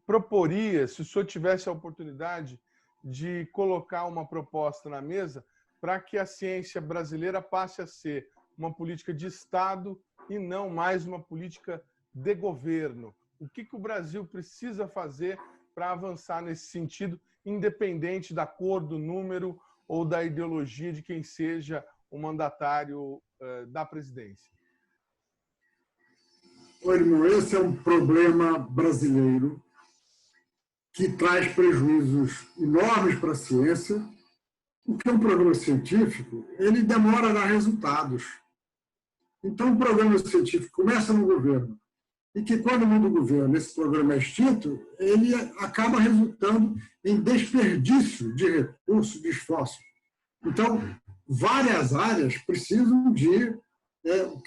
[SPEAKER 1] proporia, se o senhor tivesse a oportunidade de colocar uma proposta na mesa para que a ciência brasileira passe a ser uma política de Estado e não mais uma política de governo? O que o Brasil precisa fazer para avançar nesse sentido, independente da cor, do número ou da ideologia de quem seja o mandatário da presidência?
[SPEAKER 2] irmão, esse é um problema brasileiro que traz prejuízos enormes para a ciência. O que é um programa científico, ele demora a dar resultados. Então, o programa científico começa no governo, e que, quando muda o governo, esse programa é extinto, ele acaba resultando em desperdício de recursos, de esforço. Então, várias áreas precisam de,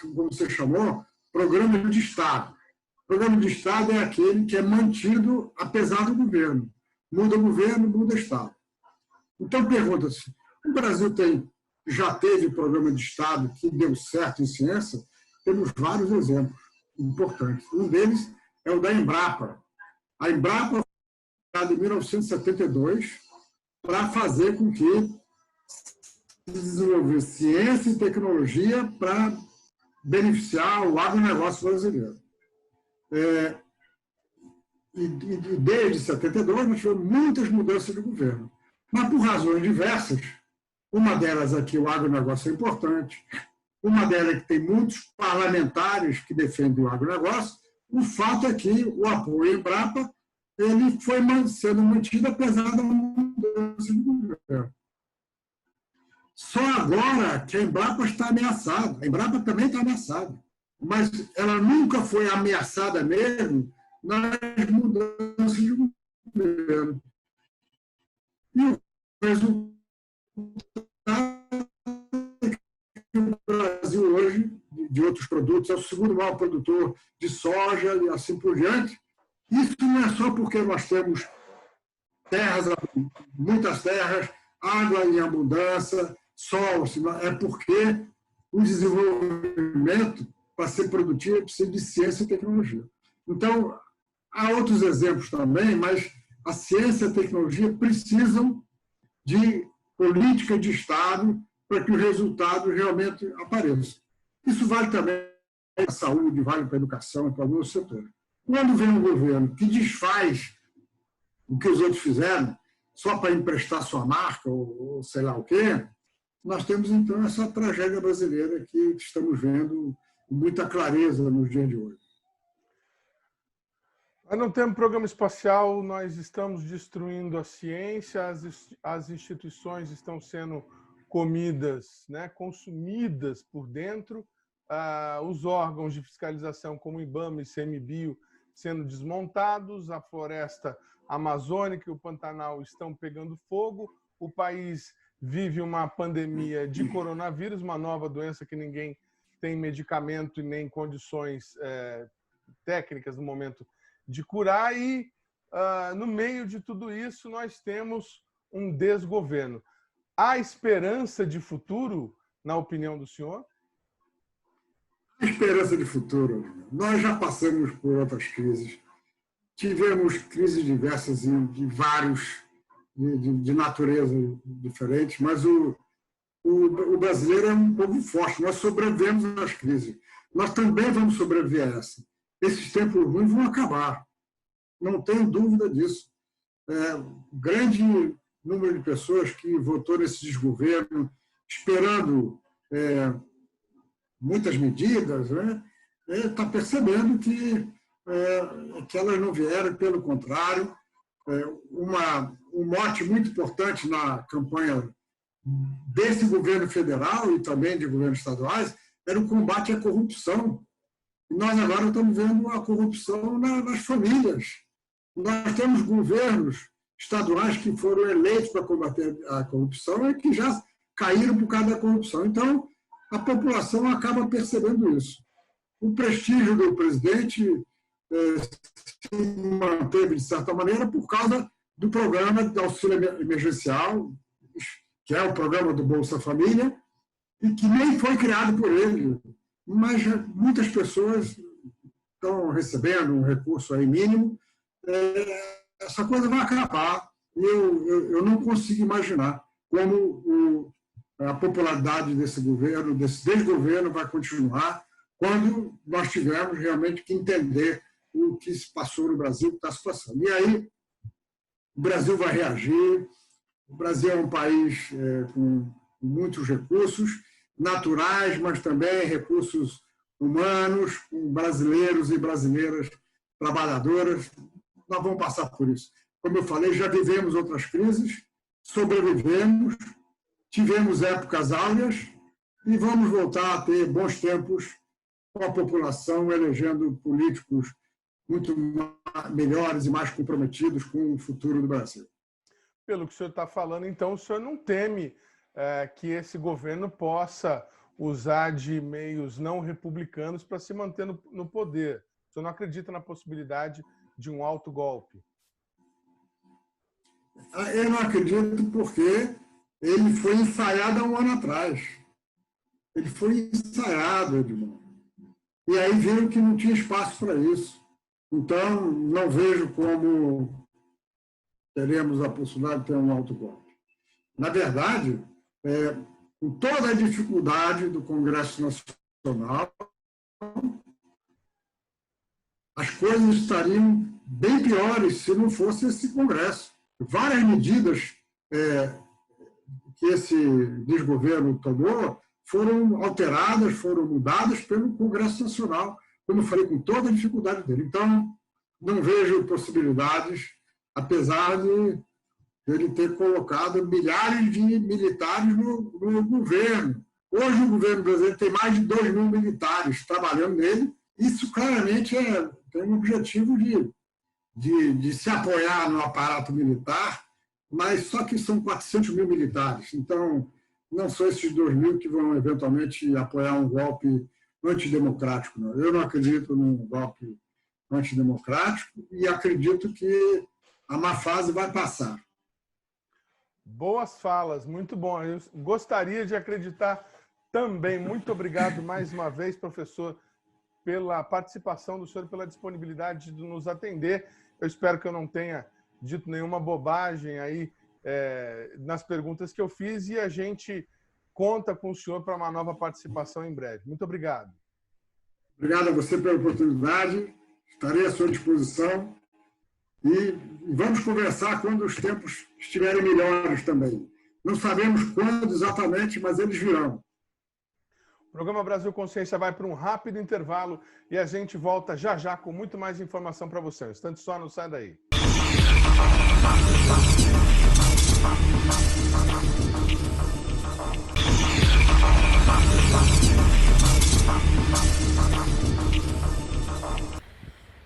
[SPEAKER 2] como você chamou, programa de Estado. O programa de Estado é aquele que é mantido apesar do governo. Muda o governo, muda o Estado. Então, pergunta-se, o Brasil já teve programa de Estado que deu certo em ciência? Temos vários exemplos importantes. Um deles é o da Embrapa. A Embrapa foi criada em 1972 para fazer com que se desenvolvesse ciência e tecnologia para beneficiar o agronegócio brasileiro. E desde 72 nós tivemos muitas mudanças de governo. Mas por razões diversas, uma delas aqui, o agronegócio é importante, uma delas é que tem muitos parlamentares que defendem o agronegócio, o fato é que o apoio à Embrapa ele foi sendo mantido apesar da mudança de governo. Só agora que a Embrapa está ameaçada. A Embrapa também está ameaçada, mas ela nunca foi ameaçada mesmo nas mudanças de governo. E o resultado é que o Brasil hoje, de outros produtos, é o segundo maior produtor de soja e assim por diante. Isso não é só porque nós temos terras, muitas terras, água em abundância, sol, é porque o desenvolvimento, para ser produtivo, precisa de ciência e tecnologia. Então, há outros exemplos também, mas a ciência e a tecnologia precisam de política de Estado para que o resultado realmente apareça. Isso vale também para a saúde, vale para a educação e para alguns setores. Quando vem um governo que desfaz o que os outros fizeram, só para emprestar sua marca ou sei lá o quê, nós temos, então, essa tragédia brasileira que estamos vendo com muita clareza nos dias de hoje.
[SPEAKER 1] Nós não temos programa espacial, nós estamos destruindo a ciência, as instituições estão sendo comidas, né, consumidas por dentro, os órgãos de fiscalização como o IBAMA e ICMBio sendo desmontados, a floresta amazônica e o Pantanal estão pegando fogo, o país vive uma pandemia de coronavírus, uma nova doença que ninguém tem medicamento e nem condições técnicas no momento de curar, e no meio de tudo isso nós temos um desgoverno. Há esperança de futuro, na opinião do senhor?
[SPEAKER 2] Esperança de futuro. Nós já passamos por outras crises. Tivemos crises diversas de vários, de natureza diferentes, mas o brasileiro é um povo forte. Nós sobrevivemos às crises. Nós também vamos sobreviver a essa. Esses tempos ruins vão acabar. Não tenho dúvida disso. Grande número de pessoas que votou nesse desgoverno, esperando muitas medidas, né, está percebendo que elas não vieram, pelo contrário. Um mote muito importante na campanha desse governo federal e também de governos estaduais era o combate à corrupção. E nós agora estamos vendo a corrupção nas famílias. Nós temos governos estaduais que foram eleitos para combater a corrupção e que já caíram por causa da corrupção. Então, a população acaba percebendo isso. O prestígio do presidente se manteve, de certa maneira, por causa do programa de auxílio emergencial, que é o programa do Bolsa Família, e que nem foi criado por ele, mas muitas pessoas estão recebendo um recurso aí mínimo. Essa coisa vai acabar, e eu não consigo imaginar como a popularidade desse governo, desse desgoverno, vai continuar quando nós tivermos realmente que entender o que se passou no Brasil, o que está se passando. E aí o Brasil vai reagir. O Brasil é um país com muitos recursos naturais, mas também recursos humanos, com brasileiros e brasileiras trabalhadoras. Nós vamos passar por isso. Como eu falei, já vivemos outras crises, sobrevivemos, tivemos épocas áureas e vamos voltar a ter bons tempos com a população elegendo políticos muito melhores e mais comprometidos com o futuro do Brasil.
[SPEAKER 1] Pelo que o senhor está falando, então, o senhor não teme que esse governo possa usar de meios não republicanos para se manter no poder. O senhor não acredita na possibilidade de um autogolpe?
[SPEAKER 2] Eu não acredito porque ele foi ensaiado há um ano atrás. Ele foi ensaiado, Edmundo. E aí viram que não tinha espaço para isso. Então, não vejo como teremos a possibilidade de ter um autogolpe. Na verdade, com toda a dificuldade do Congresso Nacional, as coisas estariam bem piores se não fosse esse Congresso. Várias medidas que esse desgoverno tomou foram alteradas, foram mudadas pelo Congresso Nacional, como eu falei, com toda a dificuldade dele. Então, não vejo possibilidades, apesar de ele ter colocado milhares de militares no governo. Hoje, o governo brasileiro tem mais de 2.000 militares trabalhando nele. Isso, claramente, tem um objetivo de se apoiar no aparato militar, mas só que são 400.000 militares. Então, não são esses 2.000 que vão, eventualmente, apoiar um golpe antidemocrático. Não. Eu não acredito num golpe antidemocrático e acredito que a má fase vai passar.
[SPEAKER 1] Boas falas, muito bom. Eu gostaria de acreditar também. Muito obrigado mais uma vez, professor, pela participação do senhor, pela disponibilidade de nos atender. Eu espero que eu não tenha dito nenhuma bobagem aí nas perguntas que eu fiz e a gente conta com o senhor para uma nova participação em breve. Muito obrigado.
[SPEAKER 2] Obrigado a você pela oportunidade. Estarei à sua disposição e vamos conversar quando os tempos estiverem melhores também. Não sabemos quando exatamente, mas eles virão.
[SPEAKER 1] O programa Brasil Consciência vai para um rápido intervalo e a gente volta já já com muito mais informação para você. Um instante só, não sai daí.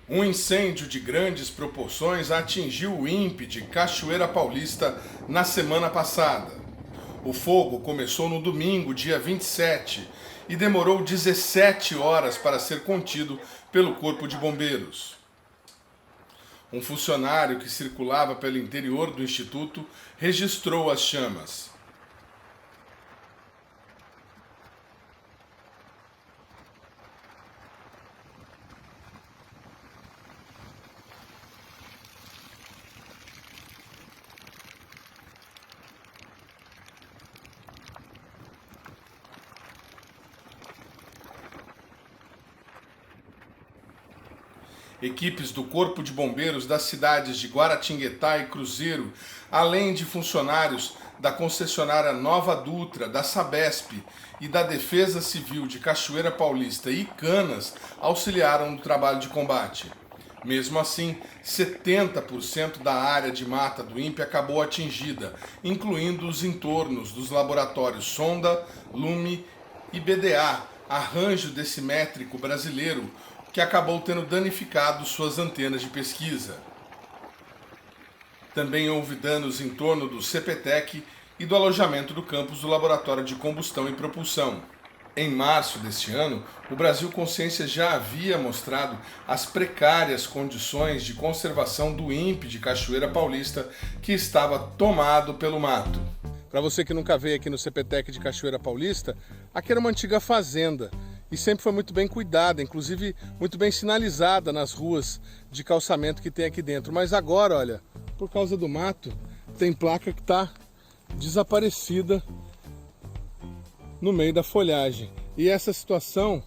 [SPEAKER 1] Um incêndio de grandes proporções atingiu o INPE de Cachoeira Paulista na semana passada. O fogo começou no domingo, dia 27, e demorou 17 horas para ser contido pelo Corpo de Bombeiros. Um funcionário que circulava pelo interior do Instituto registrou as chamas. Equipes do Corpo de Bombeiros das cidades de Guaratinguetá e Cruzeiro, além de funcionários da concessionária Nova Dutra, da Sabesp e da Defesa Civil de Cachoeira Paulista e Canas, auxiliaram no trabalho de combate. Mesmo assim, 70% da área de mata do INPE acabou atingida, incluindo os entornos dos laboratórios Sonda, Lume e BDA, Arranjo Decimétrico Brasileiro, que acabou tendo danificado suas antenas de pesquisa. Também houve danos em torno do CPTEC e do alojamento do campus do Laboratório de Combustão e Propulsão. Em março deste ano, o Brasil Consciência já havia mostrado as precárias condições de conservação do INPE de Cachoeira Paulista, que estava tomado pelo mato. Para você que nunca veio aqui no CPTEC de Cachoeira Paulista, aqui era uma antiga fazenda e sempre foi muito bem cuidada, inclusive muito bem sinalizada nas ruas de calçamento que tem aqui dentro. Mas agora, olha, por causa do mato, tem placa que está desaparecida no meio da folhagem. E essa situação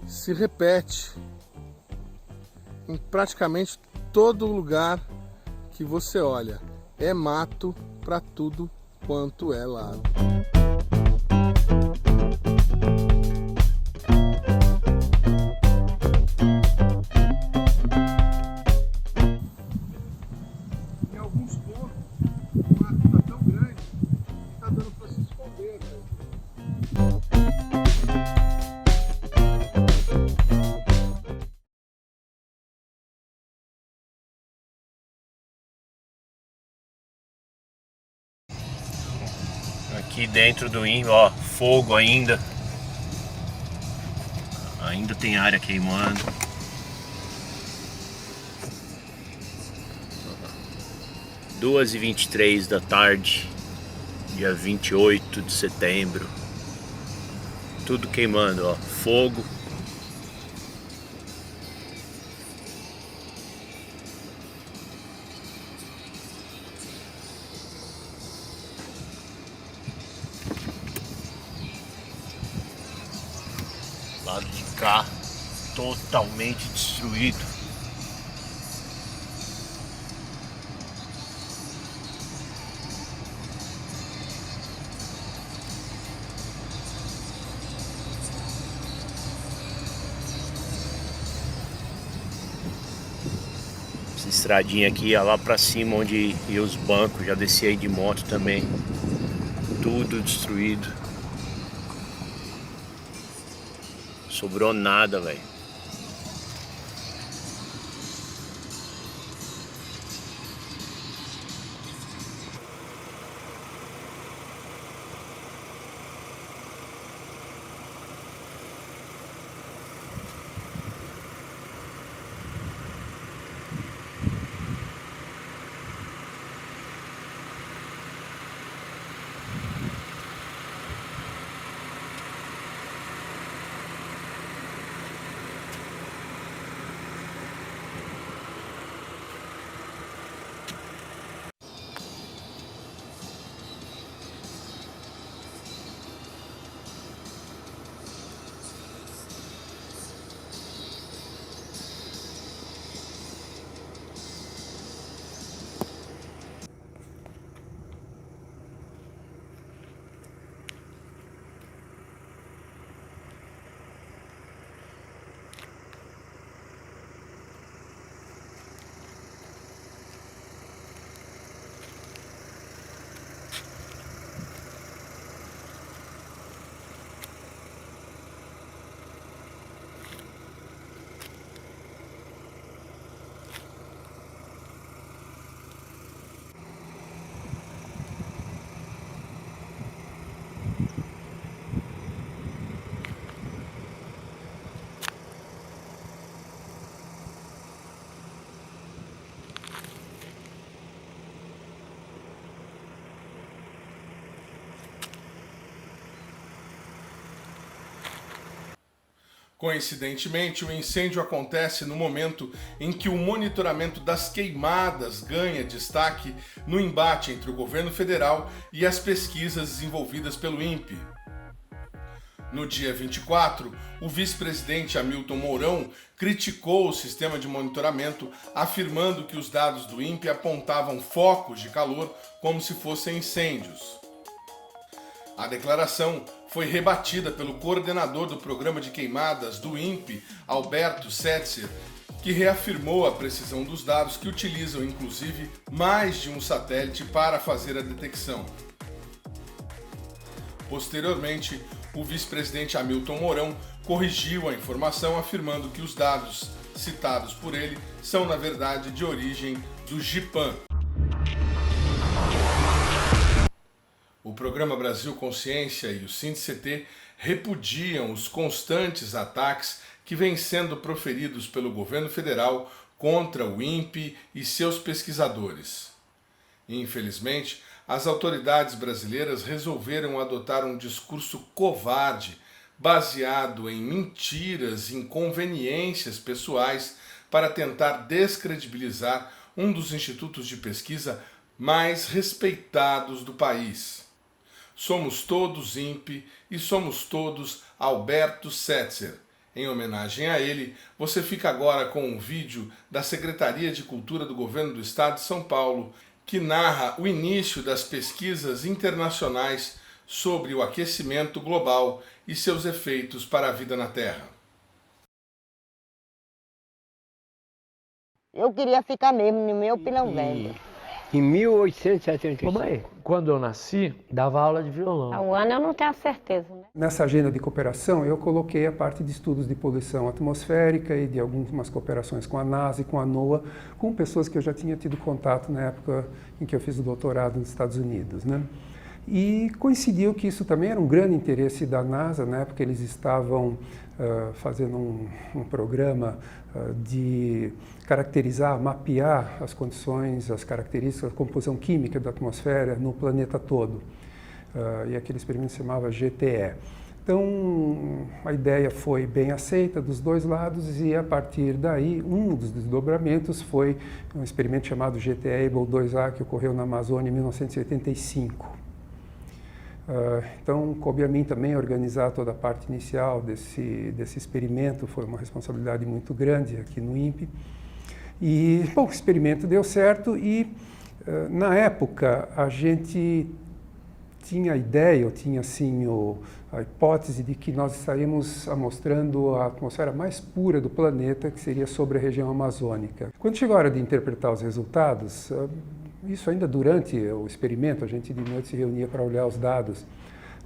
[SPEAKER 1] se repete em praticamente todo lugar que você olha. É mato para tudo quanto é lado.
[SPEAKER 3] dentro do INPE, ó, fogo ainda. Ainda tem área queimando. 2h23 da tarde, dia 28 de setembro. Tudo queimando, ó, fogo. Lado de cá, totalmente destruído. Essa estradinha aqui ia lá pra cima onde ia os bancos, já desci aí de moto também. Tudo destruído. Sobrou nada, velho.
[SPEAKER 1] Coincidentemente, o incêndio acontece no momento em que o monitoramento das queimadas ganha destaque no embate entre o governo federal e as pesquisas desenvolvidas pelo INPE. No dia 24, o vice-presidente Hamilton Mourão criticou o sistema de monitoramento, afirmando que os dados do INPE apontavam focos de calor como se fossem incêndios. A declaração foi rebatida pelo coordenador do programa de queimadas do INPE, Alberto Setzer, que reafirmou a precisão dos dados, que utilizam inclusive mais de um satélite para fazer a detecção. Posteriormente, o vice-presidente Hamilton Mourão corrigiu a informação, afirmando que os dados citados por ele são, na verdade, de origem do GIPAM. O Programa Brasil Consciência e o SINDICT repudiam os constantes ataques que vêm sendo proferidos pelo governo federal contra o INPE e seus pesquisadores. Infelizmente, as autoridades brasileiras resolveram adotar um discurso covarde, baseado em mentiras e inconveniências pessoais, para tentar descredibilizar um dos institutos de pesquisa mais respeitados do país. Somos todos INPE e somos todos Alberto Setzer. Em homenagem a ele, você fica agora com um vídeo da Secretaria de Cultura do Governo do Estado de São Paulo, que narra o início das pesquisas internacionais sobre o aquecimento global e seus efeitos para a vida na Terra.
[SPEAKER 4] Eu queria ficar mesmo no meu pilão velho.
[SPEAKER 5] Em 1875.
[SPEAKER 6] Mamãe, quando eu nasci, dava aula de violão.
[SPEAKER 4] O ano eu não tenho certeza, né?
[SPEAKER 7] Nessa agenda de cooperação, eu coloquei a parte de estudos de poluição atmosférica e de algumas cooperações com a NASA e com a NOAA, com pessoas que eu já tinha tido contato na época em que eu fiz o doutorado nos Estados Unidos, né? E coincidiu que isso também era um grande interesse da NASA, né, porque eles estavam fazendo um programa de caracterizar, mapear as condições, as características, a composição química da atmosfera no planeta todo. E aquele experimento se chamava GTE. Então, a ideia foi bem aceita dos dois lados e, a partir daí, um dos desdobramentos foi um experimento chamado GTE-Able 2A, que ocorreu na Amazônia em 1985. Então, coube a mim também organizar toda a parte inicial desse experimento, foi uma responsabilidade muito grande aqui no INPE. E, bom, o experimento deu certo e, na época, a gente tinha a ideia, ou tinha assim a hipótese de que nós estaríamos mostrando a atmosfera mais pura do planeta, que seria sobre a região amazônica. Quando chegou a hora de interpretar os resultados, isso ainda durante o experimento, a gente de noite se reunia para olhar os dados,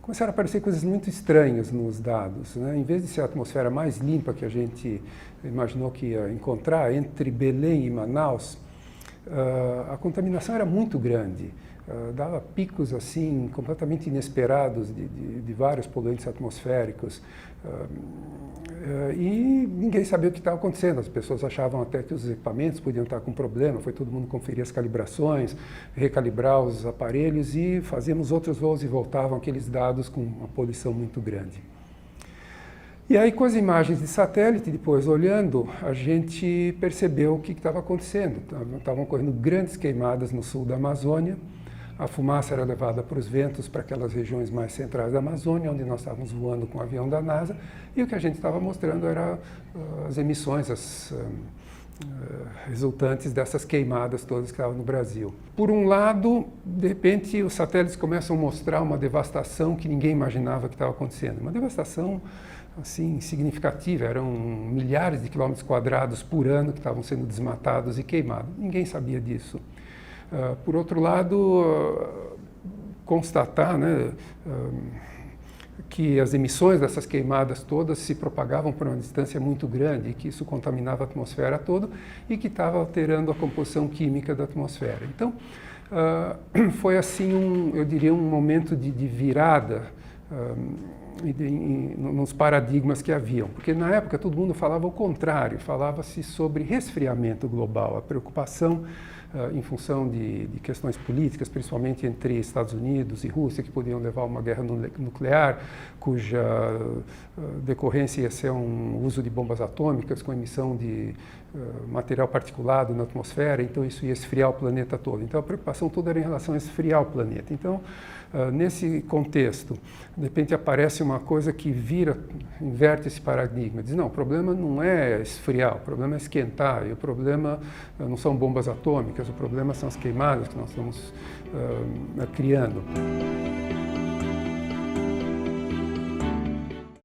[SPEAKER 7] começaram a aparecer coisas muito estranhas nos dados, né? Em vez de ser a atmosfera mais limpa que a gente imaginou que ia encontrar entre Belém e Manaus, a contaminação era muito grande. Dava picos assim completamente inesperados de vários poluentes atmosféricos e ninguém sabia o que estava acontecendo. As pessoas achavam até que os equipamentos podiam estar com problema, foi todo mundo conferir as calibrações, recalibrar os aparelhos e fazíamos outros voos e voltavam aqueles dados com uma poluição muito grande. E aí, com as imagens de satélite, depois olhando, a gente percebeu o que estava acontecendo. Estavam ocorrendo grandes queimadas no sul da Amazônia. A fumaça era levada para os ventos, para aquelas regiões mais centrais da Amazônia, onde nós estávamos voando com o avião da NASA, e o que a gente estava mostrando era as emissões, resultantes dessas queimadas todas que estavam no Brasil. Por um lado, de repente, os satélites começam a mostrar uma devastação que ninguém imaginava que estava acontecendo. Uma devastação assim, significativa, eram milhares de quilômetros quadrados por ano que estavam sendo desmatados e queimados. Ninguém sabia disso. Por outro lado, constatar, né, que as emissões dessas queimadas todas se propagavam por uma distância muito grande, e que isso contaminava a atmosfera toda e que estava alterando a composição química da atmosfera. Então, foi assim, eu diria, um momento de virada nos paradigmas que haviam, porque na época todo mundo falava o contrário, falava-se sobre resfriamento global, a preocupação em função de questões políticas, principalmente entre Estados Unidos e Rússia, que podiam levar a uma guerra nuclear, cuja decorrência ia ser um uso de bombas atômicas com emissão de material particulado na atmosfera, então isso ia esfriar o planeta todo. Então a preocupação toda era em relação a esfriar o planeta. Então, nesse contexto, de repente aparece uma coisa que inverte esse paradigma. Diz, não, o problema não é esfriar, o problema é esquentar, e o problema não são bombas atômicas, o problema são as queimadas que nós estamos criando.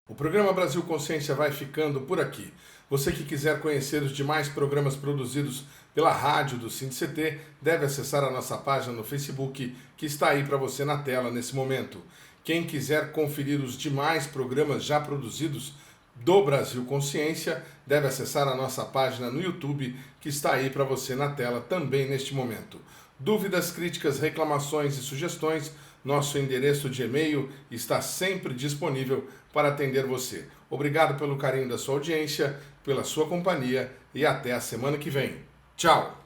[SPEAKER 1] O programa Brasil Consciência vai ficando por aqui. Você que quiser conhecer os demais programas produzidos pela rádio do SINDCT, deve acessar a nossa página no Facebook, que está aí para você na tela nesse momento. Quem quiser conferir os demais programas já produzidos do Brasil Consciência, deve acessar a nossa página no YouTube, que está aí para você na tela também neste momento. Dúvidas, críticas, reclamações e sugestões, nosso endereço de e-mail está sempre disponível para atender você. Obrigado pelo carinho da sua audiência, pela sua companhia e até a semana que vem. Tchau!